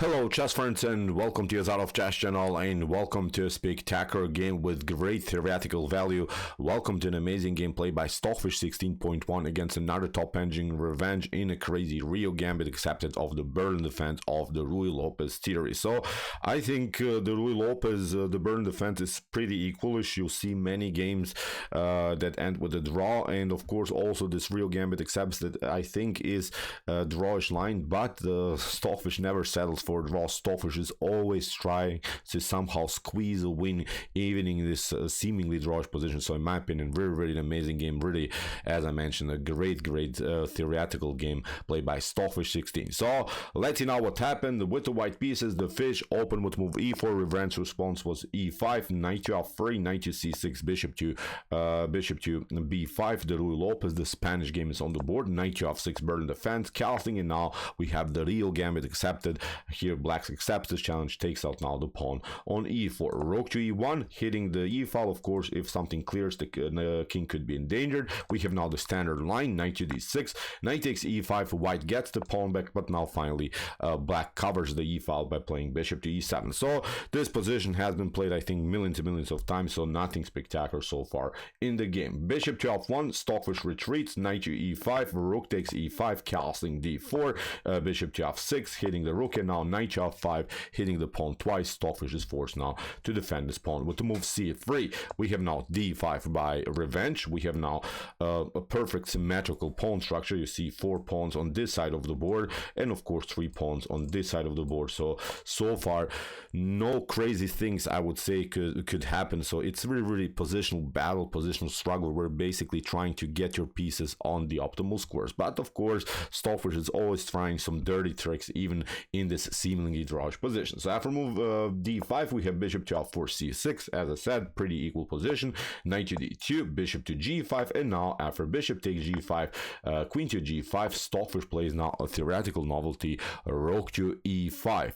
Hello chess friends and welcome to your of Chess channel and welcome to a spectacular game with great theoretical value. Welcome to an amazing gameplay by Stockfish 16.1 against another top engine revenge in a crazy Rio Gambit accepted of the burn defense of the Ruy Lopez theory. So I think the Ruy Lopez, the burn defense is pretty equalish. You'll see many games that end with a draw, and of course also this Rio Gambit accepts that I think is a drawish line, but the Stockfish never settles for draw. Stockfish is always trying to somehow squeeze a win even in this seemingly drawish position. So in my opinion, very amazing game. Really, as I mentioned, a great theoretical game played by Stockfish 16. So let's see now what happened with the white pieces. The fish opened with move e4. Revenge response was e5, knight to f3, knight to c6, bishop to b5. The Ruy Lopez, the Spanish game, is on the board. Knight to f6, burn defense, castling, and now we have the Rio Gambit accepted. Here Black accepts this challenge, takes out now the pawn on e4. Rook to e1, hitting the e file. Of course, if something clears, the king could be endangered. We have now the standard line, knight to d6, knight takes e5, white gets the pawn back, but now finally black covers the e file by playing bishop to e7. So this position has been played, I think, millions and millions of times, so nothing spectacular so far in the game. Bishop to f1, Stockfish retreats, knight to e5, rook takes e5, castling d4, bishop to f6, hitting the rook, and now knight to f5, hitting the pawn twice. Stockfish is forced now to defend this pawn with the move c3. We have now d5 by revenge. We have now a perfect symmetrical pawn structure. You see 4 pawns on this side of the board, and of course 3 pawns on this side of the board. So far, no crazy things I would say could happen. So it's really positional battle, positional struggle. We're basically trying to get your pieces on the optimal squares. But of course, Stockfish is always trying some dirty tricks, even in this seemingly drawish position. So after move d5, we have bishop to f4, c6. As I said, pretty equal position. Knight to d2, bishop to g5, and now after bishop takes g5, queen to g5, Stockfish plays now a theoretical novelty, rook to e5.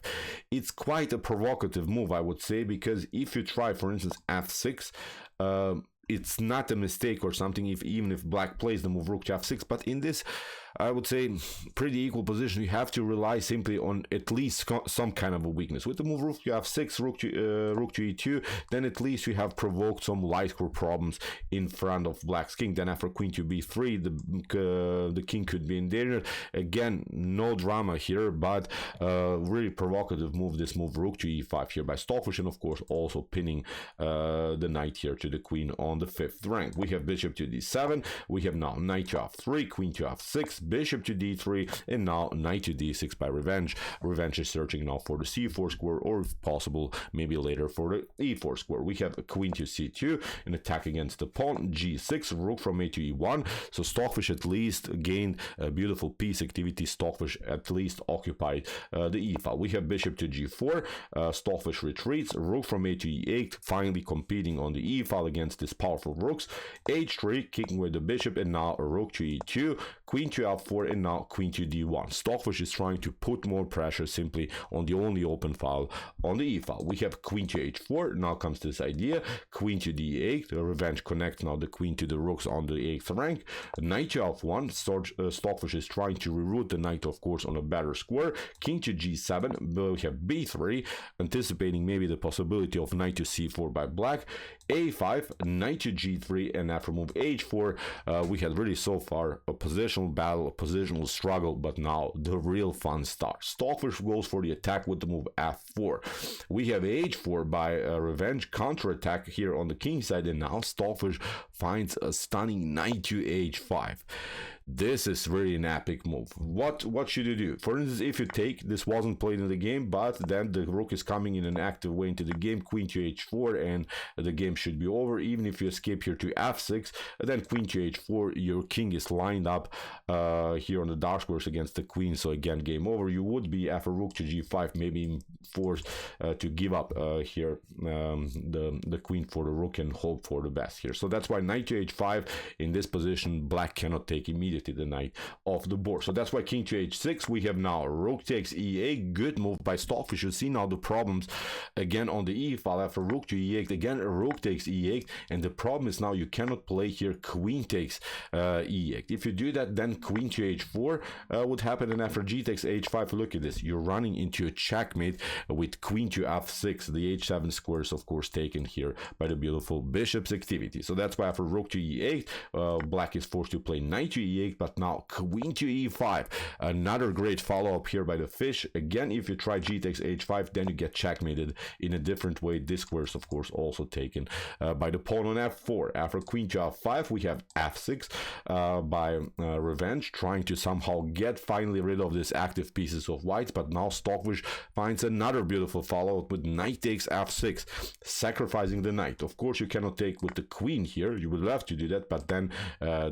It's quite a provocative move, I would say, because if you try, for instance, f6, it's not a mistake or something even if black plays the move rook to f6, but in this, I would say, pretty equal position, you have to rely simply on at least some kind of a weakness. With the move rook to f6, rook to e2, then at least you have provoked some light square problems in front of black's king. Then after queen to b3, the king could be endangered. Again, no drama here, but really provocative move, this move rook to e5 here by Stockfish, and of course also pinning the knight here to the queen on the 5th rank. We have bishop to d7, we have now knight to f3, queen to f6, bishop to d3, and now knight to d6 by revenge. Revenge is searching now for the c4 square, or if possible, maybe later for the e4 square. We have a queen to c2, an attack against the pawn, g6, rook from a to e1. So Stockfish at least gained a beautiful piece activity. Stockfish at least occupied the e file. We have bishop to g4, Stockfish retreats, rook from a to e8, finally competing on the e file against this powerful rooks. h3, kicking with the bishop, and now a rook to e2, queen to f4, and now queen to d1. Stockfish is trying to put more pressure simply on the only open file on the e file. We have queen to h4. Now comes this idea, queen to d8. Revenge connects now the queen to the rooks on the 8th rank. Knight to f1. Stockfish is trying to reroute the knight, of course, on a better square. King to g7. We have b3, anticipating maybe the possibility of knight to c4 by black. a5, knight to g3, and after move h4, we had really so far a positional battle, a positional struggle, but now the real fun starts. Stockfish goes for the attack with the move f4. We have h4 by revenge, counter-attack here on the king side, and now Stockfish finds a stunning knight to h5. This is really an epic move. What should you do? For instance, if you take, this wasn't played in the game, but then the rook is coming in an active way into the game, queen to h4, and the game should be over. Even if you escape here to f6, then queen to h4, your king is lined up here on the dark squares against the queen, so again, game over. You would be, after rook to g5, maybe forced to give up here the queen for the rook and hope for the best here. So that's why knight to h5 in this position, black cannot take immediately. immediately the knight off the board. So that's why king to h6. We have now rook takes e8. Good move by Stockfish. You see now the problems again on the e file after rook to e8. Again, rook takes e8, and the problem is now you cannot play here queen takes e8. If you do that, then queen to h4 would happen, and after g takes h5, look at this. You're running into a checkmate with queen to f6. The h7 square is of course taken here by the beautiful bishop's activity. So that's why after rook to e8, black is forced to play knight to e8, but now queen to e5. Another great follow-up here by the fish. Again, if you try g takes h5, then you get checkmated in a different way. This square is of course also taken by the pawn on f4. After queen to f5, we have f6 by Revenge, trying to somehow get finally rid of these active pieces of white, but now Stockfish finds another beautiful follow-up with knight takes f6, sacrificing the knight. Of course, you cannot take with the queen here. You would love to do that, but then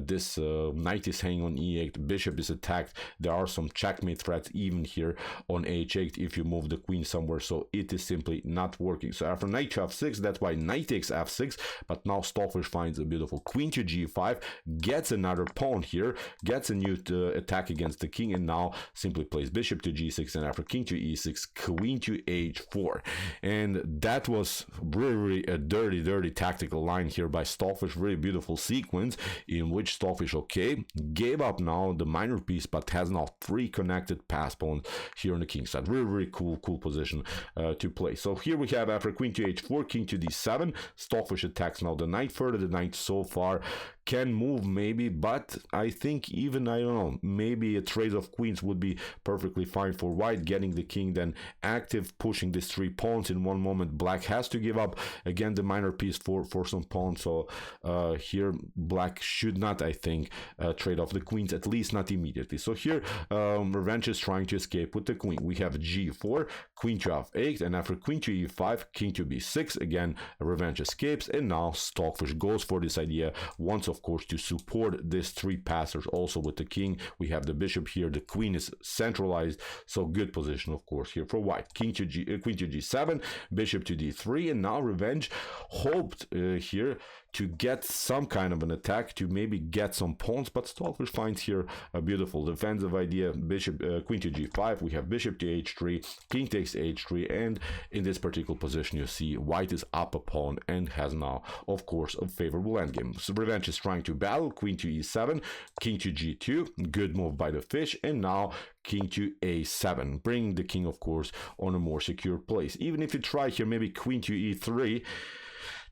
this knight is hanging on e8, the bishop is attacked. There are some checkmate threats even here on h8 if you move the queen somewhere, so it is simply not working. So after knight to f6, that's why knight takes f6, but now Stockfish finds a beautiful queen to g5, gets another pawn here, gets a new attack against the king, and now simply plays bishop to g6, and after king to e6, queen to h4. And that was really a dirty tactical line here by Stockfish. Very beautiful sequence in which Stockfish gave up now the minor piece, but has now 3 connected pass pawns here on the king side. Really cool position to play. So here we have after queen to h4, king to d7. Stockfish attacks now the knight further. The knight so far can move maybe, but I think even, I don't know, maybe a trade of queens would be perfectly fine for white. Getting the king then active, pushing these 3 pawns in one moment. Black has to give up again the minor piece for some pawns, so here black should not, I think, trade off the queens, at least not immediately. So here Revenge is trying to escape with the queen. We have g4, queen to f8, and after queen to e5, king to b6. Again, Revenge escapes, and now Stockfish goes for this idea once, of course, to support these 3 passers also with the king. We have the bishop here, the queen is centralized, so good position of course here for white. Queen to g7, bishop to d3, and now Revenge hoped here to get some kind of an attack, to maybe get some pawns, but Stockfish finds here a beautiful defensive idea. Bishop, queen to g5, we have bishop to h3, king takes h3, and in this particular position you see white is up a pawn and has now of course a favorable endgame. So Revenge is trying to battle, queen to e7, king to g2, good move by the fish, and now king to a7, bringing the king of course on a more secure place. Even if you try here maybe queen to e3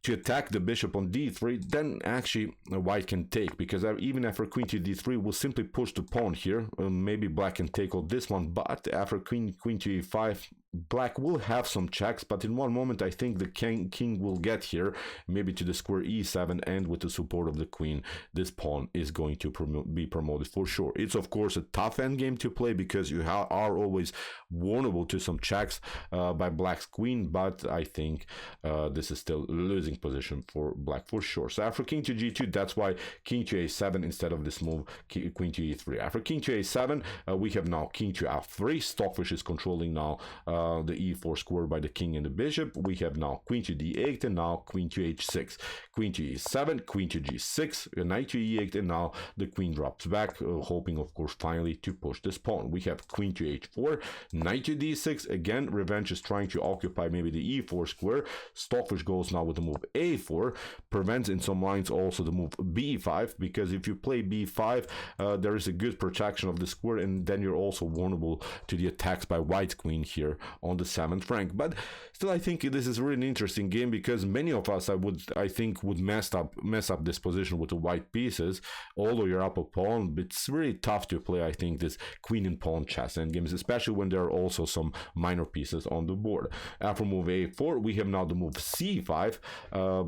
to attack the bishop on d3, then actually white can take, because even after queen to d3 will simply push the pawn here. Maybe black can take on this one, but after queen to e5, black will have some checks, but in one moment I think the king will get here, maybe to the square e7, and with the support of the queen, this pawn is going to be promoted for sure. It's of course a tough endgame to play because you are always vulnerable to some checks by black's queen, but I think this is still a losing position for black for sure. So after king to g2, that's why king to a7 instead of this move, queen to e3. After king to a7, we have now king to f3. Stockfish is controlling now the e4 square by the king and the bishop. We have now queen to d8, and now queen to h6, queen to e7, queen to g6, knight to e8, and now the queen drops back, hoping of course finally to push this pawn. We have queen to h4, knight to d6. Again, Revenge is trying to occupy maybe the e4 square. Stockfish goes now with the move a4, prevents in some lines also the move b5, because if you play b5 there is a good protection of the square, and then you're also vulnerable to the attacks by white's queen here on the 7th rank. But still, I think this is really an interesting game, because many of us I think would mess up this position with the white pieces. Although you're up a pawn, it's really tough to play, I think, this queen and pawn chess endgames, especially when there are also some minor pieces on the board. After move a4, we have now the move c5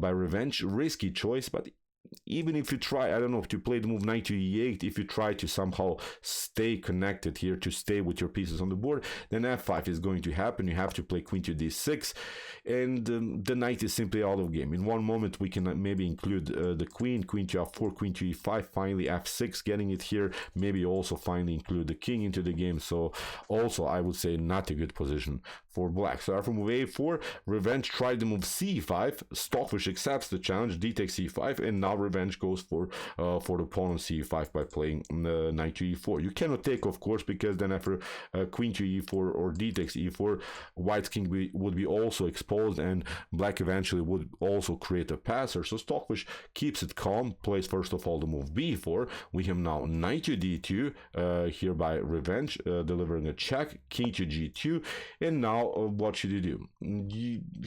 by Revenge. Risky choice, but even if you try, I don't know, to play the move knight to e8, if you try to somehow stay connected here, to stay with your pieces on the board, then f5 is going to happen. You have to play queen to d6, and the knight is simply out of game. In one moment we can maybe include the queen to f4, queen to e5, finally f6, getting it here, maybe also finally include the king into the game. So also I would say not a good position for black. So after move a4, Revenge tried the move c5, Stockfish accepts the challenge, d takes c5, and now Revenge revenge goes for the pawn on c5 by playing knight to e4. You cannot take, of course, because then after queen to e4 or d takes e4, white's king would be also exposed, and black eventually would also create a passer. So Stockfish keeps it calm, plays first of all the move b4. We have now knight to d2 here by revenge, delivering a check, king to g2, and now what should you do?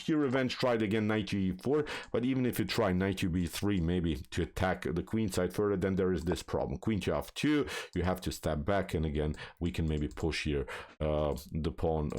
Here revenge tried again knight to e4, but even if you try knight to b3 maybe to attack the queen side further, then there is this problem. Queen to f2, you have to step back, and again we can maybe push here the pawn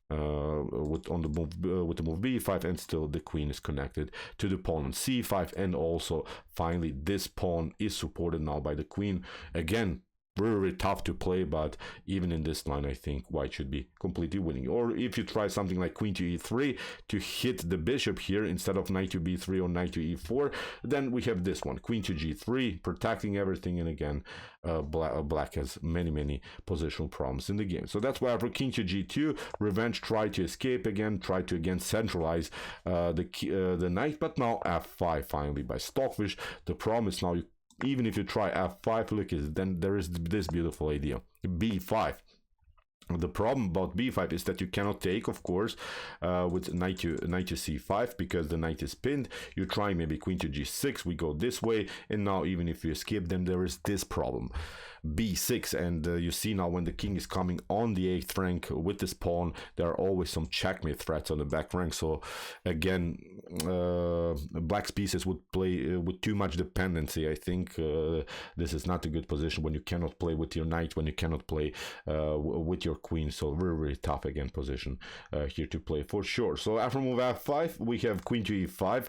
with the move b5, and still the queen is connected to the pawn on c5, and also finally this pawn is supported now by the queen. Again, very tough to play, but even in this line I think white should be completely winning. Or if you try something like queen to e3 to hit the bishop here instead of knight to b3 or knight to e4, then we have this one, queen to g3, protecting everything, and again black has many positional problems in the game. So that's why for king to g2, revenge tried to escape again, tried to again centralize the knight, but now f5 finally by Stockfish. The problem is now even if you try f5, look, then there is this beautiful idea, b5. The problem about b5 is that you cannot take, of course, with knight to c5 because the knight is pinned. You try maybe queen to g6, we go this way, and now even if you escape, then there is this problem, b6, and you see now when the king is coming on the 8th rank with this pawn, there are always some checkmate threats on the back rank. So again, black's pieces would play with too much dependency. I think this is not a good position when you cannot play with your knight, when you cannot play with your queen. So very tough again position here to play for sure. So after move f5, we have queen to e5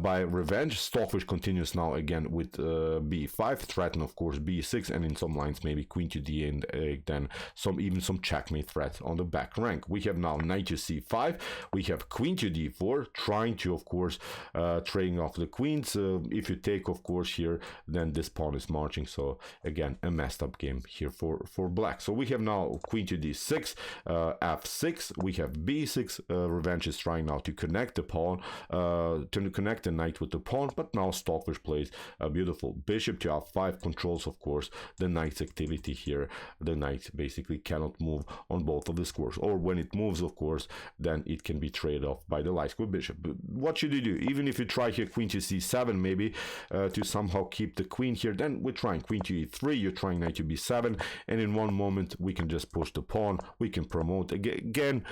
by revenge. Stockfish continues now again with b5, threaten of course b6, and in some lines maybe queen to d, and then even some checkmate threat on the back rank. We have now knight to c5, we have queen to d4, trying to of course trading off the queens. If you take of course here, then this pawn is marching. So again, a messed up game here for black. So we have now queen to d6, f6, we have b6. Revenge is trying now to connect the pawn, to connect the knight with the pawn, but now Stockfish plays a beautiful bishop to f5, controls of course the knight's activity here. The knight basically cannot move on both of the squares, or when it moves of course, then it can be traded off by the light square bishop. But what should you do? Even if you try here queen to c7 maybe to somehow keep the queen here, then we're trying queen to e3, you're trying knight to b7, and in one moment we can just push the pawn, we can promote again.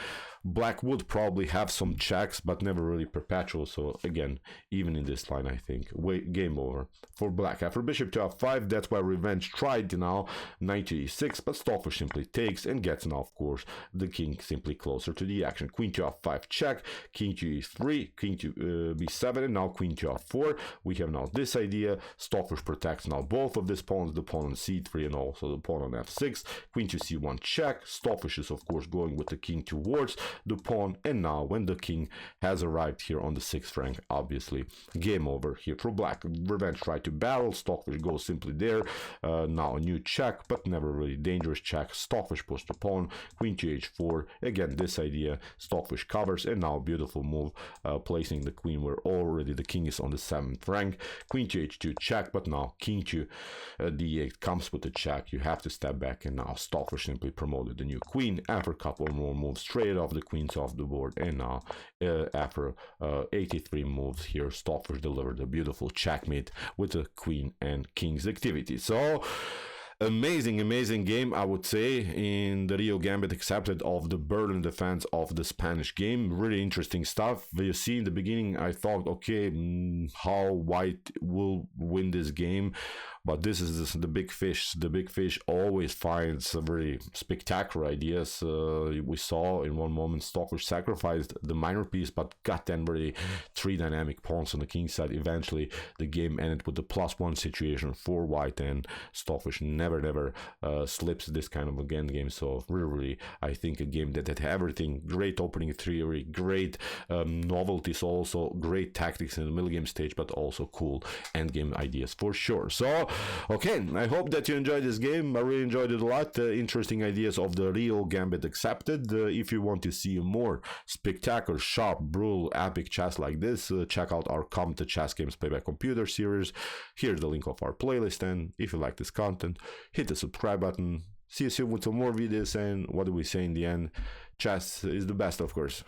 Black would probably have some checks, but never really perpetual. So again, even in this line, I think game over for black. After bishop to f5, that's why revenge tried now knight to e6, but Stockfish simply takes and gets now, of course, the king simply closer to the action. Queen to f5 check, king to e3, king to b7, and now queen to f4. We have now this idea. Stockfish protects now both of these pawns, the pawn on c3 and also the pawn on f6. Queen to c1 check. Stockfish is of course going with the king towards the pawn, and now when the king has arrived here on the 6th rank, obviously game over here for black. Revenge tried to battle, Stockfish goes simply there. Now a new check, but never really dangerous check. Stockfish pushed the pawn, queen to h4. Again, this idea, Stockfish covers, and now beautiful move, placing the queen where already the king is on the 7th rank. Queen to h2 check, but now king to d8 comes with the check. You have to step back, and now Stockfish simply promoted the new queen. After a couple more moves, straight off the queens off the board, and now after 83 moves here, Stockfish delivered a beautiful checkmate with the queen and king's activity. So amazing game, I would say, in the Rio Gambit accepted of the Berlin defense of the Spanish game. Really interesting stuff. You see, in the beginning I thought, okay, how white will win this game, but this is the big fish. The big fish always finds very spectacular ideas. We saw in one moment Stockfish sacrificed the minor piece, but got then really 3 dynamic pawns on the king side. Eventually the game ended with the +1 situation for white, and Stockfish never never slips this kind of a endgame. So really, I think a game that had everything: great opening theory, great novelties, also great tactics in the middle game stage, but also cool endgame ideas for sure. So okay, I hope that you enjoyed this game. I really enjoyed it a lot. Interesting ideas of the Rio Gambit accepted. If you want to see more spectacular, sharp, brutal, epic chess like this, check out our Come to Chess Games Play by Computer series. Here's the link of our playlist, and if you like this content, hit the subscribe button. See you soon with some more videos, and what do we say in the end? Chess is the best, of course.